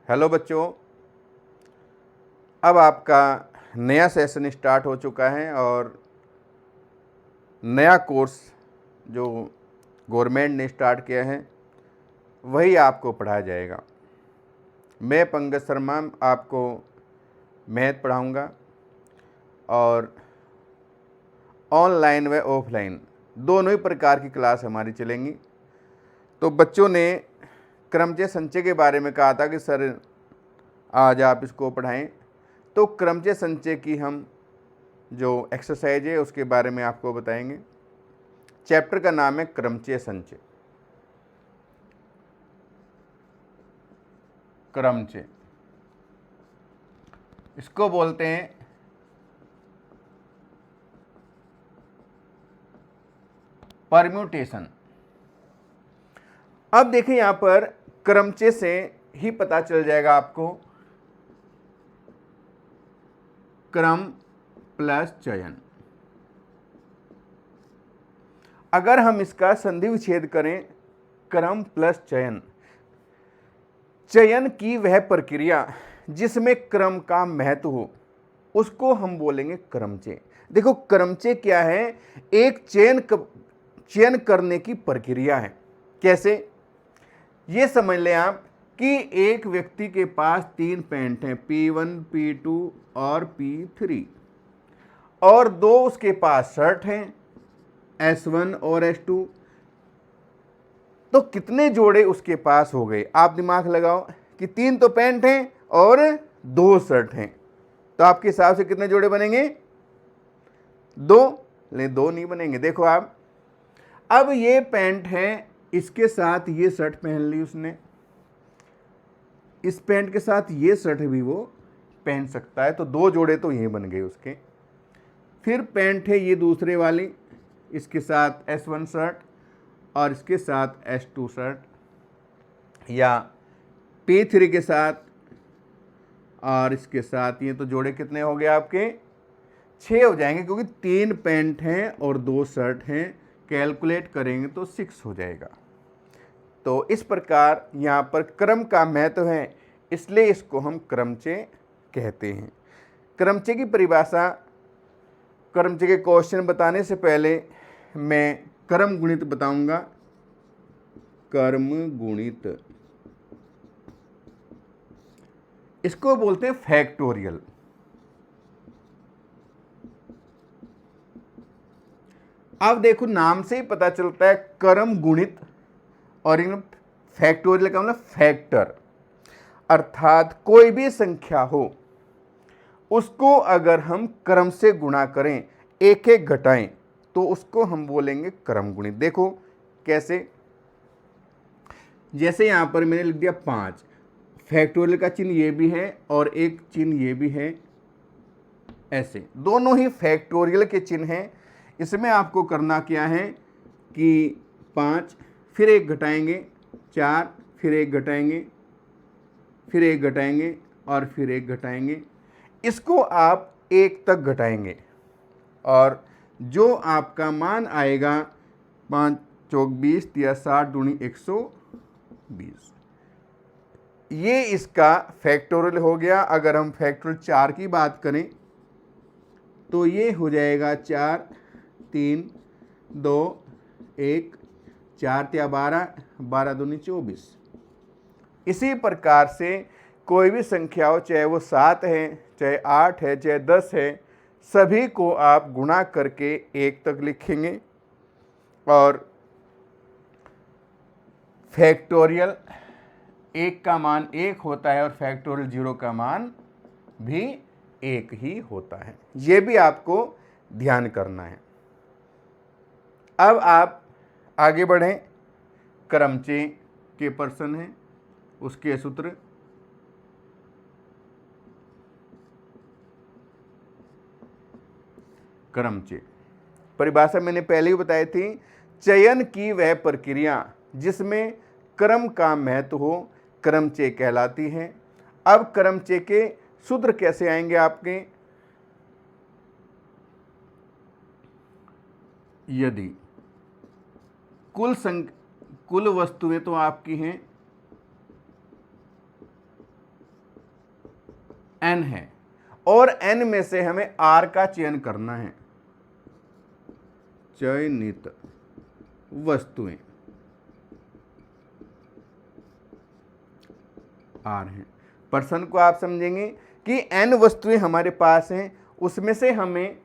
Hello बच्चों, अब आपका नया सेशन स्टार्ट हो चुका है और नया कोर्स जो गवर्नमेंट ने स्टार्ट किया है वही आपको पढ़ाया जाएगा। मैं पंकज शर्मा आपको मैथ पढ़ाऊंगा और ऑनलाइन व ऑफलाइन दोनों ही प्रकार की क्लास हमारी चलेंगी। तो बच्चों ने क्रमचय संचय के बारे में कहा था कि सर आज आप इसको पढ़ाएं, तो क्रमचय संचय की हम जो एक्सरसाइज है उसके बारे में आपको बताएंगे। चैप्टर का नाम है क्रमचय संचय। क्रमचय इसको बोलते हैं परम्यूटेशन। अब देखिए यहां पर क्रमचय से ही पता चल जाएगा आपको क्रम प्लस चयन। अगर हम इसका संधि विच्छेद करें, क्रम प्लस चयन, चयन की वह प्रक्रिया जिसमें क्रम का महत्व हो उसको हम बोलेंगे क्रमचय। देखो क्रमचय क्या है, एक चयन करने की प्रक्रिया है। कैसे, ये समझ लें आप कि एक व्यक्ति के पास 3 पेंट हैं, P1, P2 और P3, और 2 उसके पास शर्ट हैं, S1 और S2। तो कितने जोड़े उसके पास हो गए? आप दिमाग लगाओ कि 3 तो पैंट हैं और 2 शर्ट हैं, तो आपके हिसाब से कितने जोड़े बनेंगे? 2। लेकिन 2 नहीं बनेंगे। देखो आप, अब ये पैंट है, इसके साथ ये शर्ट पहन ली उसने, इस पैंट के साथ ये शर्ट भी वो पहन सकता है, तो 2 जोड़े तो ये बन गए उसके। फिर पैंट है ये दूसरे वाली, इसके साथ S1 शर्ट और इसके साथ S2 शर्ट, या P3 के साथ और इसके साथ, ये तो जोड़े कितने हो गए आपके? 6 हो जाएंगे, क्योंकि 3 पैंट हैं और 2 शर्ट हैं, कैलकुलेट करेंगे तो 6 हो जाएगा। तो इस प्रकार यहाँ पर क्रम का महत्व है, इसलिए इसको हम क्रमचय कहते हैं। क्रमचय की परिभाषा, क्रमचय के क्वेश्चन बताने से पहले मैं क्रम गुणित बताऊंगा। कर्म गुणित, इसको बोलते हैं फैक्टोरियल। अब देखो नाम से ही पता चलता है कर्म गुणित, और फैक्टोरियल का मतलब फैक्टर, अर्थात कोई भी संख्या हो उसको अगर हम क्रम से गुणा करें, एक एक घटाएं, तो उसको हम बोलेंगे क्रम गुणित। देखो कैसे, जैसे यहां पर मैंने लिख दिया 5, फैक्टोरियल का चिन्ह ये भी है और एक चिन्ह ये भी है, ऐसे दोनों ही फैक्टोरियल के चिन्ह हैं। इसमें आपको करना क्या है कि 5, फिर 1 घटाएंगे, 4, फिर 1 घटाएंगे, फिर 1 घटाएंगे और फिर 1 घटाएंगे। इसको आप 1 तक घटाएंगे और जो आपका मान आएगा 5 चौक 20 या 60 दूनी 120, ये इसका फैक्टोरियल हो गया। अगर हम फैक्टोरियल 4 की बात करें तो ये हो जाएगा 4, 3, 2, 1, 4 या 12, 12 दूनी 24। इसी प्रकार से कोई भी संख्या हो, चाहे वो 7 है, चाहे 8 है, चाहे 10 है, सभी को आप गुणा करके 1 तक लिखेंगे। और फैक्टोरियल 1 का मान 1 होता है और फैक्टोरियल 0 का मान भी 1 ही होता है। ये भी आपको ध्यान करना है। अब आप आगे बढ़ें। क्रमचय के प्रश्न हैं, उसके सूत्र। क्रमचय परिभाषा मैंने पहले ही बताई थी, चयन की वह प्रक्रिया जिसमें क्रम का महत्व हो क्रमचय कहलाती है। अब क्रमचय के सूत्र कैसे आएंगे आपके? यदि कुल वस्तुएं तो आपकी हैं n है और n में से हमें r का चयन करना है। चयनित वस्तुएं r हैं। पर्सन को आप समझेंगे कि n वस्तुएं हमारे पास हैं, उसमें से हमें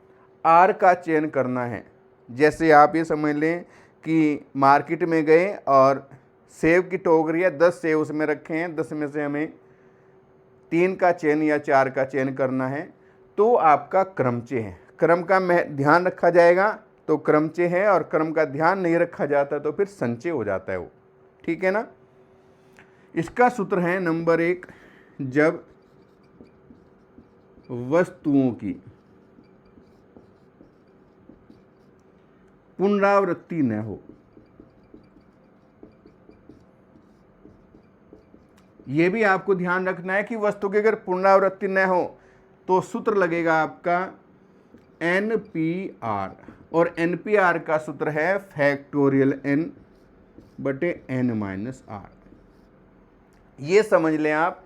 r का चयन करना है। जैसे आप ये समझ लें कि मार्केट में गए और सेब की टोकरियाँ 10 सेब उसमें रखे हैं, 10 में से हमें 3 का चयन या 4 का चयन करना है, तो आपका क्रमचय है। क्रम का ध्यान रखा जाएगा तो क्रमचय है, और क्रम का ध्यान नहीं रखा जाता तो फिर संचय हो जाता है वो। ठीक है ना। इसका सूत्र है नंबर 1, जब वस्तुओं की पुनरावृत्ति न हो। यह भी आपको ध्यान रखना है कि वस्तु की अगर पुनरावृत्ति न हो तो सूत्र लगेगा आपका NPR, और NPR का सूत्र है फैक्टोरियल n बटे n-r। ये समझ लें आप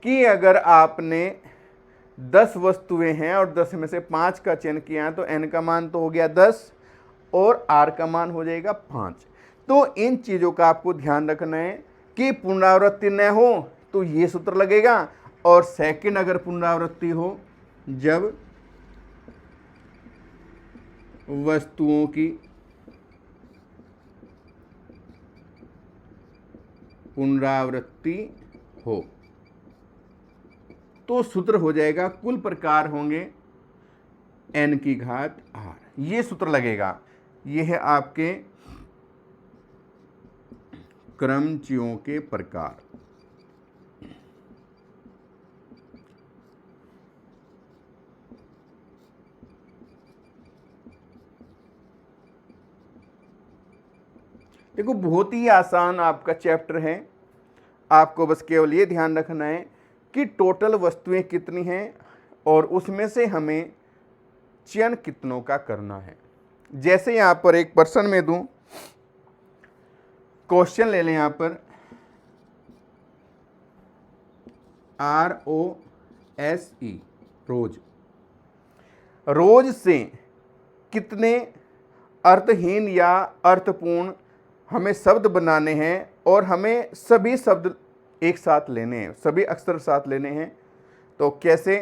कि अगर आपने 10 वस्तुएं हैं और 10 में से 5 का चयन किया तो n का मान तो हो गया 10 और r का मान हो जाएगा 5। तो इन चीज़ों का आपको ध्यान रखना है कि पुनरावृत्ति न हो तो ये सूत्र लगेगा, और सेकंड अगर पुनरावृत्ति हो, जब वस्तुओं की पुनरावृत्ति हो तो सूत्र हो जाएगा कुल प्रकार होंगे n की घात r। ये सूत्र लगेगा। ये है आपके क्रमचयों के प्रकार। देखो बहुत ही आसान आपका चैप्टर है, आपको बस केवल ये ध्यान रखना है कि टोटल वस्तुएं कितनी हैं और उसमें से हमें चयन कितनों का करना है। जैसे यहाँ पर एक पर्सन में दूं, क्वेश्चन ले लें यहाँ पर ROSE, रोज। रोज से कितने अर्थहीन या अर्थपूर्ण हमें शब्द बनाने हैं, और हमें सभी शब्द एक साथ लेने हैं, सभी अक्षर साथ लेने हैं। तो कैसे?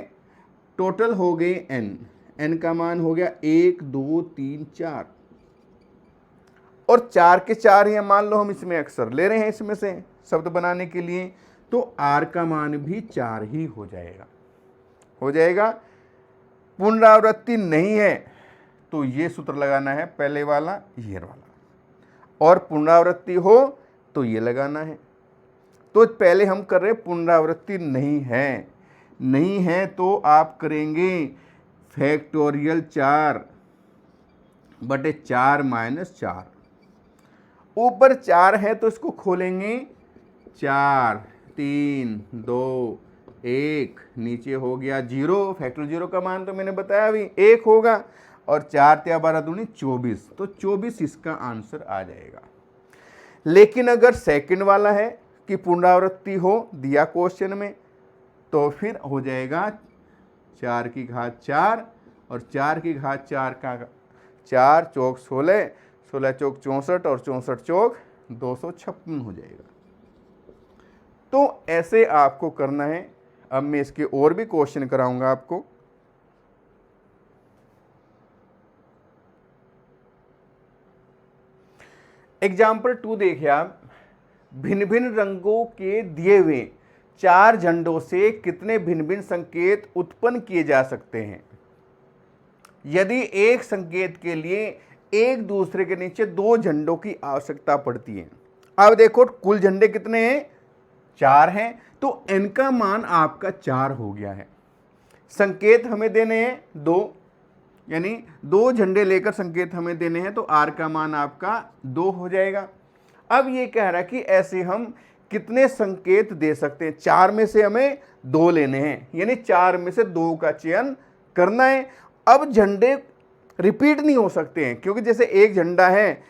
टोटल हो गए n का मान हो गया 1 2 3 4, और 4 के 4 ही मान लो हम इसमें अक्षर ले रहे हैं इसमें से शब्द बनाने के लिए, तो r का मान भी 4 ही हो जाएगा। पुनरावृत्ति नहीं है तो ये सूत्र लगाना है, पहले वाला ये वाला, और पुनरावृत्ति हो तो ये लगाना है। तो पहले हम कर रहे हैं पुनरावृत्ति नहीं है तो आप करेंगे फैक्टोरियल 4 बटे 4 माइनस 4। ऊपर 4 है तो इसको खोलेंगे 4 3 2 1, नीचे हो गया 0। फैक्टोरियल 0 का मान तो मैंने बताया अभी 1 होगा, और 4 × 12 दूनी 24, तो 24 इसका आंसर आ जाएगा। लेकिन अगर सेकंड वाला है कि पुनरावृत्ति हो दिया क्वेश्चन में, तो फिर हो जाएगा 4 की घात 4, और 4 की घात 4 का 4 चौक 16, 16 चौक 64, और 64 चौक 256 हो जाएगा। तो ऐसे आपको करना है। अब मैं इसके और भी क्वेश्चन कराऊंगा आपको। एग्जाम्पल 2 देखिए आप, भिन्न भिन्न रंगों के दिए हुए 4 झंडों से कितने भिन्न भिन्न संकेत उत्पन्न किए जा सकते हैं यदि एक संकेत के लिए एक दूसरे के नीचे 2 झंडों की आवश्यकता पड़ती है। अब देखो कुल झंडे कितने हैं? 4 हैं, तो n का मान आपका 4 हो गया है। संकेत हमें देने हैं 2, यानी 2 झंडे लेकर संकेत हमें देने हैं, तो r का मान आपका 2 हो जाएगा। अब ये कह रहा है कि ऐसे हम कितने संकेत दे सकते हैं? 4 में से हमें 2 लेने हैं, यानी 4 में से 2 का चयन करना है। अब झंडे रिपीट नहीं हो सकते हैं, क्योंकि जैसे एक झंडा है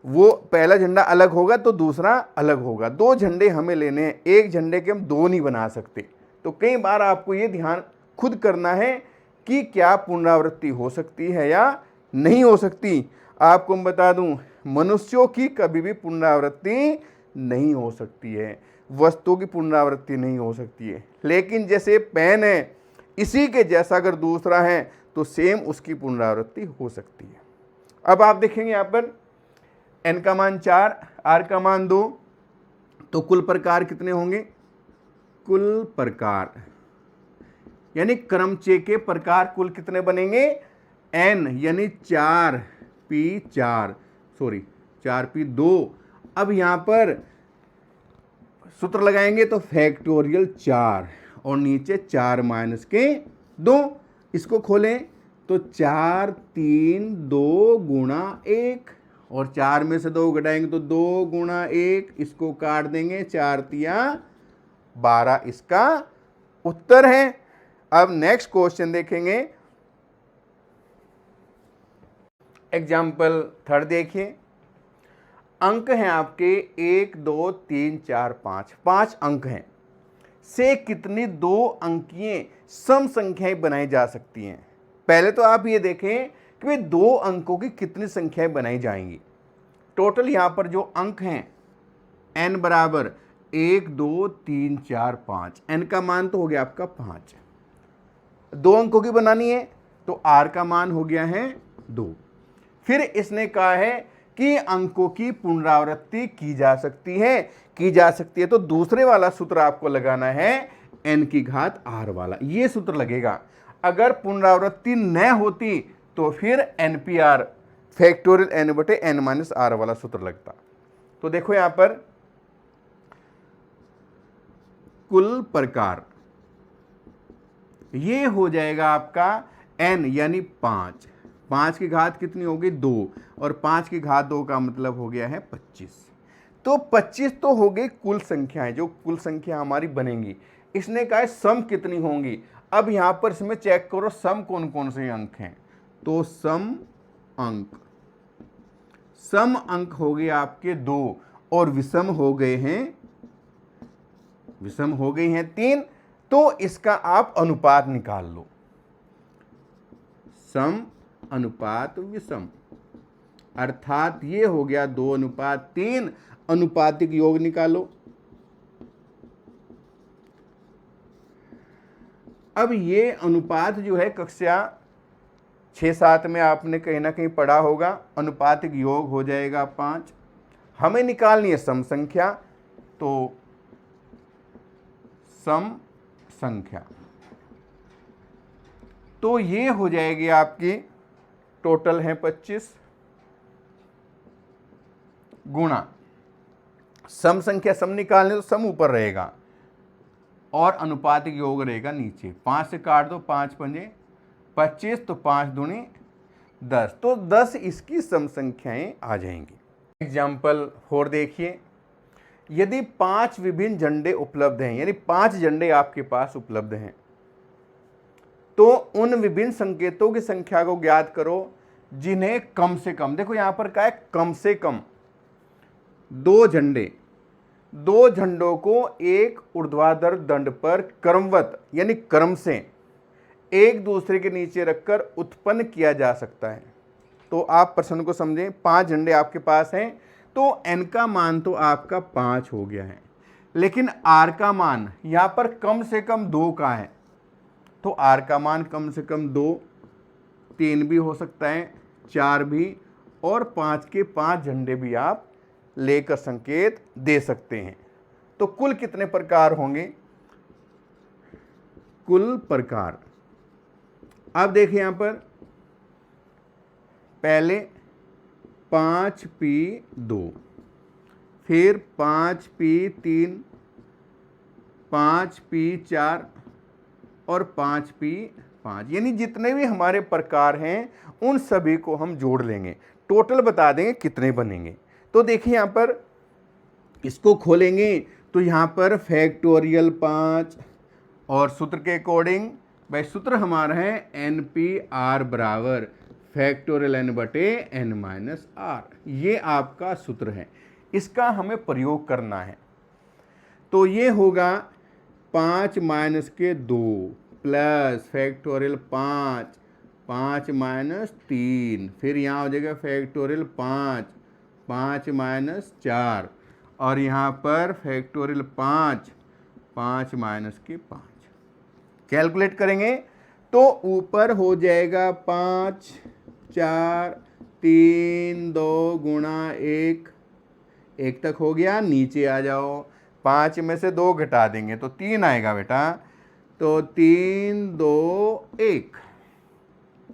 वो पहला झंडा अलग होगा तो दूसरा अलग होगा। 2 झंडे हमें लेने हैं, एक झंडे के हम 2 नहीं बना सकते। तो कई बार आपको ये ध्यान खुद करना है कि क्या पुनरावृत्ति हो सकती है या नहीं हो सकती। आपको मैं बता दूं, मनुष्यों की कभी भी पुनरावृत्ति नहीं हो सकती है, वस्तुओं की पुनरावृत्ति नहीं हो सकती है। लेकिन जैसे पेन है, इसी के जैसा अगर दूसरा है तो सेम उसकी पुनरावृत्ति हो सकती है। अब आप देखेंगे यहाँ पर n का मान 4, r का मान 2, तो कुल प्रकार कितने होंगे? कुल प्रकार यानी क्रमचय के प्रकार कुल कितने बनेंगे? n यानी 4p2। अब यहां पर सूत्र लगाएंगे तो फैक्टोरियल 4 और नीचे 4 माइनस के 2। इसको खोलें तो 4 3 2 गुणा 1 और 4 में से 2 घटाएंगे तो 2 गुणा 1, इसको काट देंगे, 4 तिया 12 इसका उत्तर है। अब नेक्स्ट क्वेश्चन देखेंगे, एग्जाम्पल 3 देखिए। अंक हैं आपके 1 2 3 4 5, 5 अंक हैं, से कितनी 2 अंकीय सम संख्याएं बनाई जा सकती हैं? पहले तो आप ये देखें कि भाई 2 अंकों की कितनी संख्याएं बनाई जाएंगी। टोटल यहां पर जो अंक हैं n बराबर 1 2 3 4 5, n का मान तो हो गया आपका 5, 2 अंकों की बनानी है तो r का मान हो गया है 2। फिर इसने कहा है कि अंकों की पुनरावृत्ति की जा सकती है, तो दूसरे वाला सूत्र आपको लगाना है n की घात r वाला, ये सूत्र लगेगा। अगर पुनरावृत्ति न होती तो फिर NPR फैक्टोरियल n बटे n माइनस r वाला सूत्र लगता। तो देखो यहां पर कुल प्रकार ये हो जाएगा आपका n यानी 5, 5 की घात कितनी होगी? 2, और 5 की घात 2 का मतलब हो गया है 25। तो 25 तो हो गई कुल संख्याएं, जो कुल संख्या हमारी बनेंगी। इसने कहा सम कितनी होंगी। अब यहां पर इसमें चेक करो सम कौन कौन से अंक हैं, तो सम अंक हो गए आपके 2 और विषम हो गए हैं 3। तो इसका आप अनुपात निकाल लो, सम अनुपात विषम, अर्थात ये हो गया 2:3। अनुपातिक योग निकालो। अब ये अनुपात जो है कक्षा 6-7 में आपने कहीं ना कहीं पढ़ा होगा। अनुपातिक योग हो जाएगा 5। हमें निकालनी है सम संख्या, तो सम संख्या तो ये हो जाएगी आपकी, टोटल है 25 गुणा सम संख्या, सम निकालने तो सम ऊपर रहेगा और अनुपातिक योग रहेगा नीचे। 5 से काट दो, 5 पंजे 25, तो 5 दूनी 10, तो 10 इसकी सम संख्याएं आ जाएंगी। एग्जाम्पल 4 देखिए। यदि 5 विभिन्न झंडे उपलब्ध हैं, यानी 5 झंडे आपके पास उपलब्ध हैं, तो उन विभिन्न संकेतों की संख्या को ज्ञात करो जिन्हें कम से कम, देखो यहां पर क्या है, कम से कम 2 झंडों को एक ऊर्ध्वाधर दंड पर क्रमवत यानी क्रम से एक दूसरे के नीचे रखकर उत्पन्न किया जा सकता है। तो आप प्रश्न को समझें, 5 झंडे आपके पास हैं, तो n का मान तो आपका 5 हो गया है, लेकिन r का मान यहां पर कम से कम 2 का है, तो r का मान कम से कम 2, 3 भी हो सकता है, 4 भी, और 5 के 5 झंडे भी आप लेकर संकेत दे सकते हैं। तो कुल कितने प्रकार होंगे? कुल प्रकार अब देखिए यहां पर पहले 5p2, फिर 5p3, 5p4 और 5p5, यानी जितने भी हमारे प्रकार हैं उन सभी को हम जोड़ लेंगे, टोटल बता देंगे कितने बनेंगे। तो देखिए यहां पर इसको खोलेंगे तो यहां पर फैक्टोरियल 5 और सूत्र के अकॉर्डिंग भाई सूत्र हमारा है NPR बराबर फैक्टोरियल n बटे n माइनस r, ये आपका सूत्र है, इसका हमें प्रयोग करना है। तो ये होगा 5 माइनस के 2 प्लस फैक्टोरियल 5, 5 माइनस 3, फिर यहाँ हो जाएगा फैक्टोरियल 5, 5 माइनस 4, और यहाँ पर फैक्टोरियल 5, 5 माइनस के 5। कैलकुलेट करेंगे तो ऊपर हो जाएगा 5, 4, 3, 2 गुणा 1, 1 तक हो गया। नीचे आ जाओ, 5 में से 2 घटा देंगे तो 3 आएगा बेटा, तो 3, 2, 1।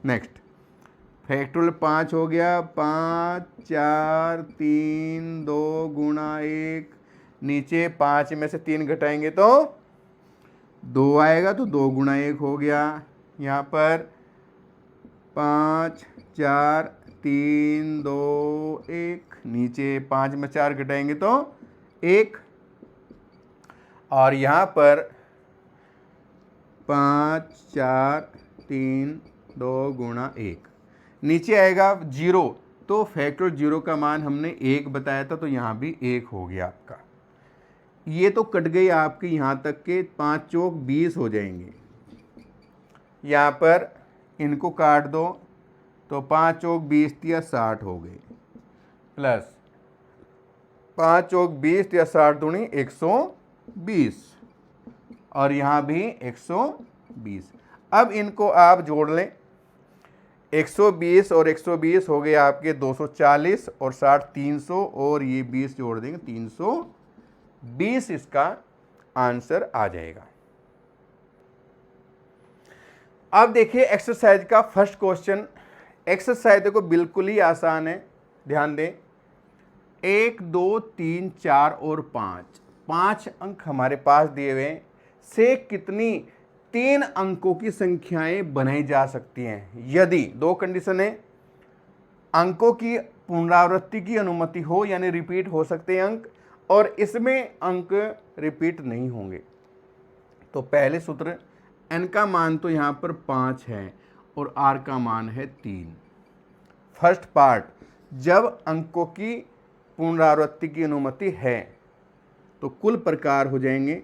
नेक्स्ट फैक्टोरियल 5 हो गया, 5, 4, 3, 2 गुणा 1, नीचे 5 में से 3 घटाएंगे तो 2 आएगा, तो 2 गुणा 1 हो गया। यहाँ पर 5, 4, 3, 2, 1, नीचे 5 में 4 घटाएंगे तो 1, और यहाँ पर 5, 4, 3, 2 गुणा 1, नीचे आएगा 0, तो फैक्टोरियल 0 का मान हमने 1 बताया था, तो यहाँ भी 1 हो गया आपका। ये तो कट गई आपकी यहाँ तक के 5 चौक 20 हो जाएंगे। यहाँ पर इनको काट दो तो 5 चौक 20 या 60 हो गए, प्लस 5 चौक 20 या 60 दूनी 120, और यहाँ भी 120। अब इनको आप जोड़ लें, 120 और 120 हो गए आपके 240, और 60 300, और ये 20 जोड़ देंगे 320, इसका आंसर आ जाएगा। अब देखिए एक्सरसाइज का फर्स्ट क्वेश्चन। एक्सरसाइज देखो बिल्कुल ही आसान है, ध्यान दें। 1, 2, 3, 4 और 5 अंक हमारे पास दिए हुए हैं, से कितनी 3 अंकों की संख्याएं बनाई जा सकती हैं। यदि 2 कंडीशन है, अंकों की पुनरावृत्ति की अनुमति हो, यानी रिपीट हो सकते हैं अंक, और इसमें अंक रिपीट नहीं होंगे। तो पहले सूत्र, n का मान तो यहाँ पर 5 है और r का मान है 3। फर्स्ट पार्ट, जब अंकों की पुनरावृत्ति की अनुमति है तो कुल प्रकार हो जाएंगे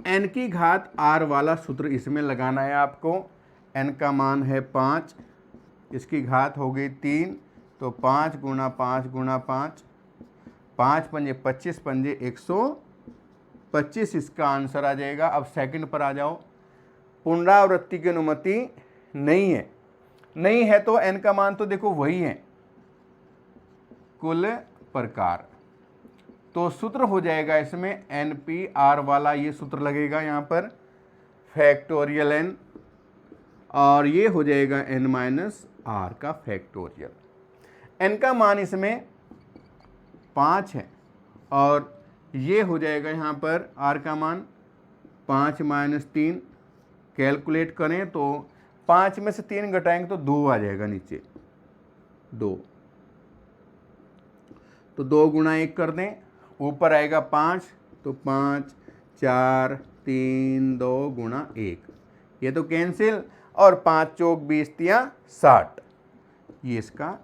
n की घात r वाला सूत्र इसमें लगाना है आपको। n का मान है 5, इसकी घात हो गई 3, तो 5 गुणा 5 गुणा 5, 5 पंजे 25 पंजे 125, इसका आंसर आ जाएगा। अब सेकंड पर आ जाओ। पुनरावृत्ति की अनुमति नहीं है तो n का मान तो देखो वही है, कुल प्रकार। तो सूत्र हो जाएगा इसमें NPR वाला, ये सूत्र लगेगा यहाँ पर, फैक्टोरियल n, और ये हो जाएगा n माइनस r का फैक्टोरियल। n का मान इसमें 5 है, और ये हो जाएगा यहाँ पर r का मान 5 माइनस 3। कैलकुलेट करें तो 5 में से 3 घटाएंगे तो 2 आ जाएगा, नीचे 2, तो 2 गुणा 1 कर दें, ऊपर आएगा 5, तो 5, 4, 3, 2 गुणा 1, ये तो कैंसिल, और 5 चौक 20 या 60, ये इसका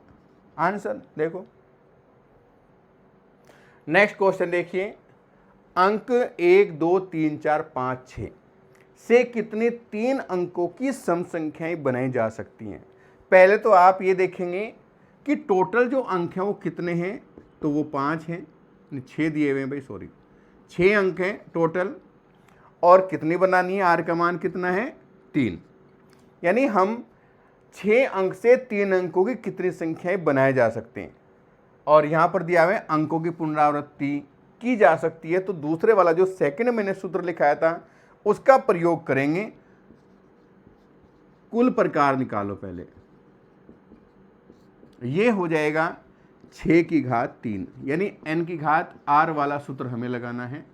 आंसर। देखो नेक्स्ट क्वेश्चन देखिए। अंक 1, 2, 3, 4, 5, 6 से कितने 3 अंकों की सम संख्याएं बनाई जा सकती हैं। पहले तो आप ये देखेंगे कि टोटल जो अंक हैं वो कितने हैं, तो वो 5 हैं, 6 दिए हुए हैं भाई, सॉरी 6 अंक हैं टोटल, और कितनी बनानी है, r का मान कितना है 3, यानी हम 6 अंक से 3 अंकों की कितनी संख्याएं बनाए जा सकते हैं। और यहाँ पर दिया हुआ है अंकों की पुनरावृत्ति की जा सकती है, तो दूसरे वाला जो सेकंड मैंने सूत्र लिखाया था उसका प्रयोग करेंगे। कुल प्रकार निकालो पहले, ये हो जाएगा 6 की घात 3, यानी n की घात r वाला सूत्र हमें लगाना है,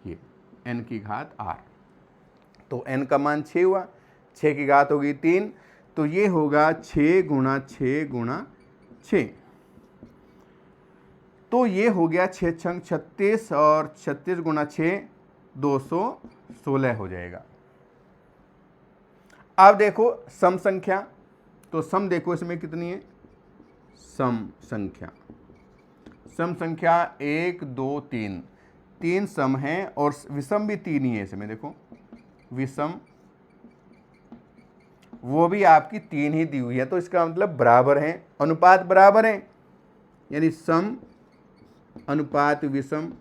ये n की घात r, तो n का मान 6 हुआ, 6 की घात होगी 3, तो ये होगा 6 गुणा 6 गुणा 6, तो ये हो गया 6 छंग 36, और 36 गुणा 6 216 हो जाएगा। अब देखो सम संख्या, तो सम देखो इसमें कितनी है, सम संख्या सम संख्या 1 2 3, 3 सम हैं और विषम भी 3 ही है इसमें। देखो विषम वो भी आपकी 3 ही दी हुई है, तो इसका मतलब बराबर है, अनुपात बराबर है, यानी सम अनुपात विषम।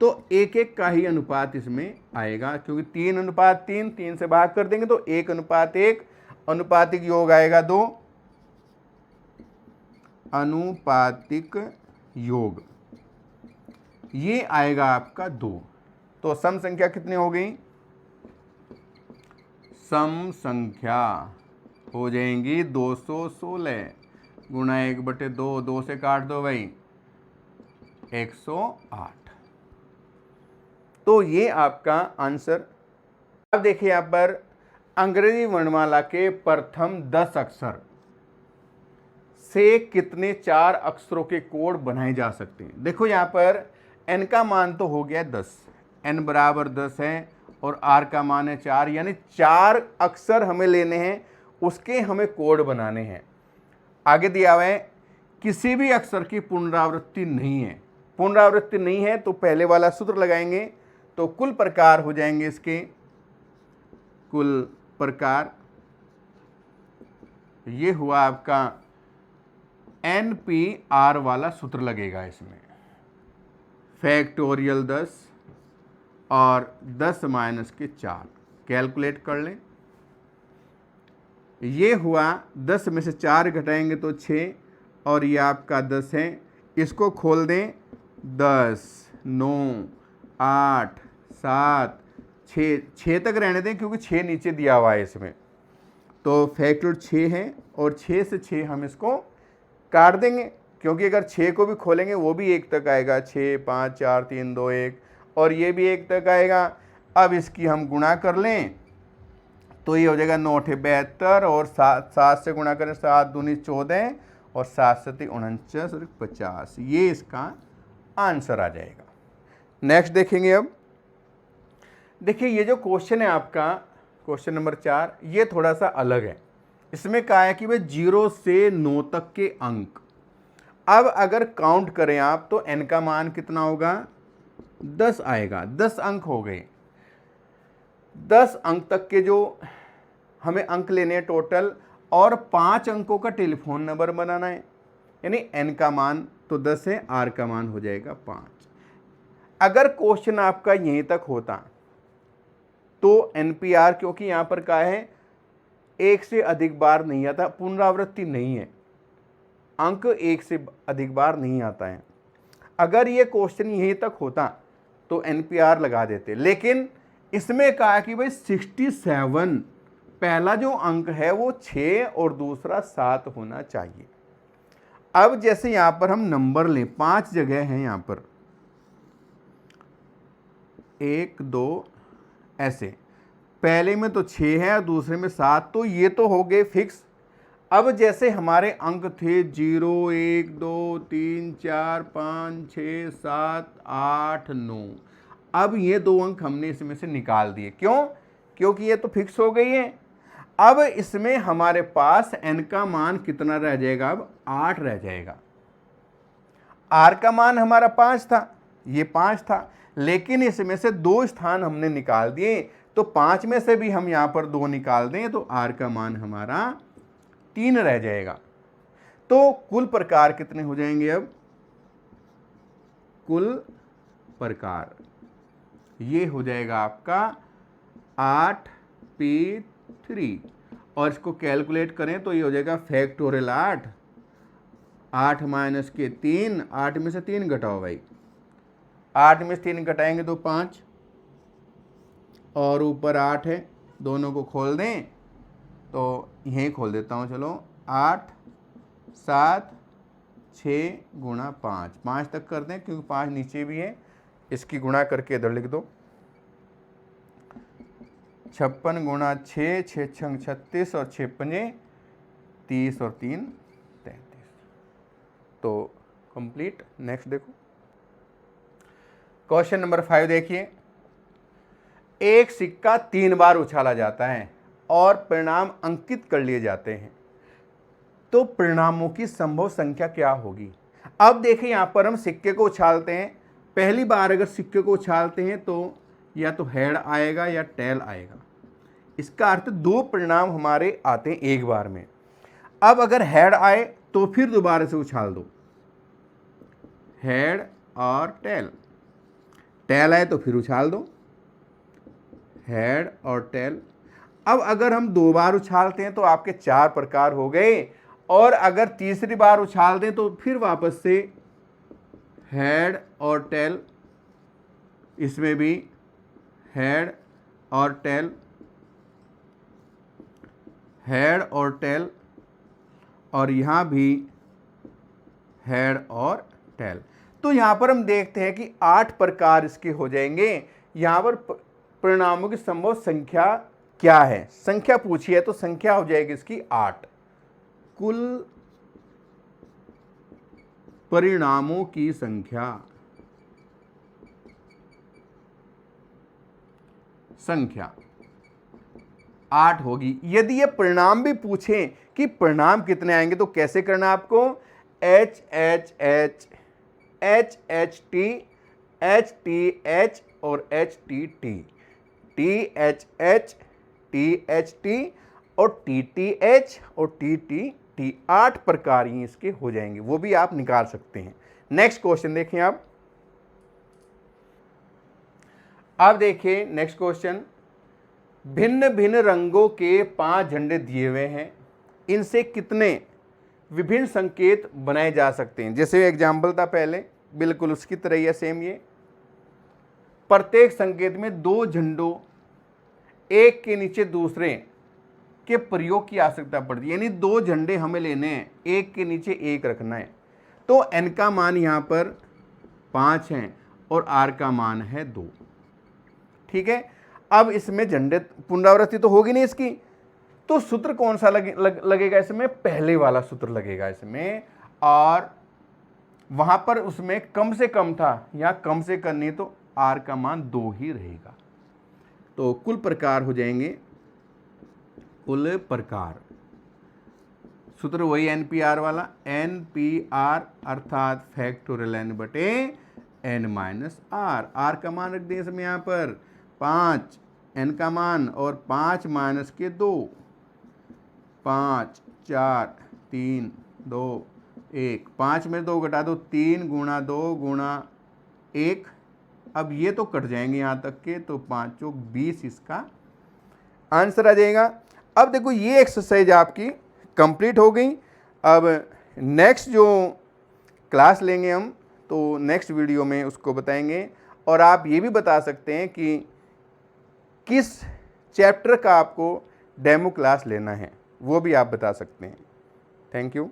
तो एक एक का ही अनुपात इसमें आएगा, क्योंकि 3 अनुपात 3, 3 से भाग कर देंगे तो 1 अनुपात 1, अनुपातिक योग आएगा 2, अनुपातिक योग ये आएगा आपका 2। तो सम संख्या कितनी हो गई? सम संख्या हो जाएंगी 216 गुणा 1/2, 2 से काट दो भाई 108। तो ये आपका आंसर। अब देखिए यहाँ पर अंग्रेजी वर्णमाला के प्रथम 10 अक्षर से कितने 4 अक्षरों के कोड बनाए जा सकते हैं। देखो यहाँ पर n का मान तो हो गया 10, n बराबर 10 है और r का मान है 4, यानी 4 अक्षर हमें लेने हैं, उसके हमें कोड बनाने हैं। आगे दिया हुआ है किसी भी अक्षर की पुनरावृत्ति नहीं है। पुनरावृत्ति नहीं है तो पहले वाला सूत्र लगाएंगे, तो कुल प्रकार हो जाएंगे इसके, कुल प्रकार ये हुआ आपका NPR वाला सूत्र लगेगा इसमें, फैक्टोरियल 10 और 10 माइनस के 4, कैलकुलेट कर लें। ये हुआ 10 में से 4 घटाएंगे तो 6 और ये आपका 10 है, इसको खोल दें 10 9 8 7 6 तक रहने दें क्योंकि 6 नीचे दिया हुआ है इसमें, तो फैक्टर 6 है और 6 से 6 हम इसको काट देंगे, क्योंकि अगर 6 को भी खोलेंगे वो भी 1 तक आएगा, 6 5 4 3 2 1, और ये भी 1 तक आएगा। अब इसकी हम गुणा कर लें तो ये हो जाएगा 9 8 72 और 7 से गुणा करें 7 दूनी 14 और 7 7 49 और 50, ये इसका आंसर आ जाएगा। नेक्स्ट देखेंगे। अब देखिए ये जो क्वेश्चन है आपका क्वेश्चन नंबर 4, ये थोड़ा सा अलग है। इसमें कहा है कि भाई 0 से 9 तक के अंक, अब अगर काउंट करें आप तो n का मान कितना होगा? 10 आएगा। 10 अंक हो गए। 10 अंक तक के जो हमें अंक लेने हैं टोटल, और 5 अंकों का टेलीफोन नंबर बनाना है, यानी n का मान तो 10 है, r का मान हो जाएगा 5। अगर क्वेश्चन आपका यहीं तक होता तो NPR, क्योंकि यहाँ पर क्या है 1 से अधिक बार नहीं आता, पुनरावृत्ति नहीं है, अंक 1 से अधिक बार नहीं आता है। अगर ये क्वेश्चन यहीं तक होता तो NPR लगा देते, लेकिन इसमें कहा कि भाई 67 पहला जो अंक है वो 6 और दूसरा 7 होना चाहिए। अब जैसे यहाँ पर हम नंबर लें, 5 जगह हैं यहाँ पर, 1 2 ऐसे, पहले में तो 6 है और दूसरे में 7, तो ये तो हो गए फिक्स। अब जैसे हमारे अंक थे 0 1 2 3 4 5 6 7 8 9, अब ये 2 अंक हमने इसमें से निकाल दिए। क्यों? क्योंकि ये तो फिक्स हो गई है। अब इसमें हमारे पास n का मान कितना रह जाएगा? अब 8 रह जाएगा। r का मान हमारा 5 था, ये 5 था, लेकिन इसमें से 2 स्थान हमने निकाल दिए, तो 5 में से भी हम यहाँ पर 2 निकाल दें तो r का मान हमारा 3 रह जाएगा। तो कुल प्रकार कितने हो जाएंगे? अब कुल प्रकार ये हो जाएगा आपका 8p3, और इसको कैलकुलेट करें तो ये हो जाएगा फैक्टोरियल 8, 8 माइनस के 3, 8 में से 3 घटाओ भाई, 8 में से 3 घटाएंगे तो 5 और ऊपर 8 है, दोनों को खोल दें तो यहीं खोल देता हूँ, चलो 8 7 6 गुणा 5, 5 तक कर दें क्योंकि 5 नीचे भी है, इसकी गुणा करके इधर लिख दो, 56 गुणा 6, 6 छंग 36 और 6 पंजे 30 और 3 33, तो कंप्लीट। नेक्स्ट देखो क्वेश्चन नंबर 5 देखिए, एक सिक्का 3 बार उछाला जाता है और परिणाम अंकित कर लिए जाते हैं, तो परिणामों की संभव संख्या क्या होगी? अब देखें यहाँ पर हम सिक्के को उछालते हैं। पहली बार अगर सिक्के को उछालते हैं तो या तो हेड आएगा या टेल आएगा। इसका अर्थ दो परिणाम हमारे आते हैं एक बार में। अब अगर हेड आए तो फिर दोबारा से उछाल दो, हेड और टेल। टेल आए तो फिर उछाल दो, हेड और टेल। अब अगर हम दो बार उछालते हैं तो आपके चार प्रकार हो गए, और अगर तीसरी बार उछाल दें तो फिर वापस से हेड और टेल, इसमें भी हेड और टेल, हेड और टेल, और यहाँ भी हेड और टेल। तो यहाँ पर हम देखते हैं कि 8 प्रकार इसके हो जाएंगे। यहाँ पर परिणामों की संभव संख्या क्या है, संख्या पूछी है तो संख्या हो जाएगी इसकी 8। कुल परिणामों की संख्या संख्या 8 होगी। यदि ये परिणाम भी पूछें कि परिणाम कितने आएंगे तो कैसे करना है आपको, H H H, H H T, H T H और H T T, T H H, T H T और टी टी एच और टी टी टी। 8 प्रकार ही इसके हो जाएंगे, वो भी आप निकाल सकते हैं। नेक्स्ट क्वेश्चन देखें आप। अब देखिए नेक्स्ट क्वेश्चन, भिन्न भिन्न रंगों के 5 झंडे दिए हुए हैं, इनसे कितने विभिन्न संकेत बनाए जा सकते हैं। जैसे एग्जाम्पल था पहले, बिल्कुल उसकी तरह ही है सेम ये। प्रत्येक संकेत में 2 झंडों एक के नीचे दूसरे के प्रयोग की आवश्यकता पड़ती है, यानी 2 झंडे हमें लेने हैं, एक के नीचे एक रखना है। तो n का मान यहाँ पर 5 है और r का मान है 2। ठीक है, अब इसमें झंडे पुनरावृत्ति तो होगी नहीं इसकी, तो सूत्र कौन सा लगेगा इसमें, पहले वाला सूत्र लगेगा इसमें। और वहां पर उसमें कम से कम था, यहाँ कम से करनी तो r का मान 2 ही रहेगा। तो कुल प्रकार हो जाएंगे, कुल प्रकार सूत्र वही NPR वाला, NPR अर्थात फैक्टोरियल n बटे n माइनस आर। आर का मान रख दें इसमें यहाँ पर 5, n का मान और 5 माइनस के 2, 5 4 3 2 1, 5 में 2 घटा दो, 3 गुणा 2 गुणा 1। अब ये तो कट जाएंगे यहाँ तक के, तो 5 चौक 20 इसका आंसर आ जाएगा। अब देखो ये एक्सरसाइज आपकी कंप्लीट हो गई। अब नेक्स्ट जो क्लास लेंगे हम, तो नेक्स्ट वीडियो में उसको बताएंगे। और आप ये भी बता सकते हैं कि किस चैप्टर का आपको डेमो क्लास लेना है, वो भी आप बता सकते हैं। Thank you.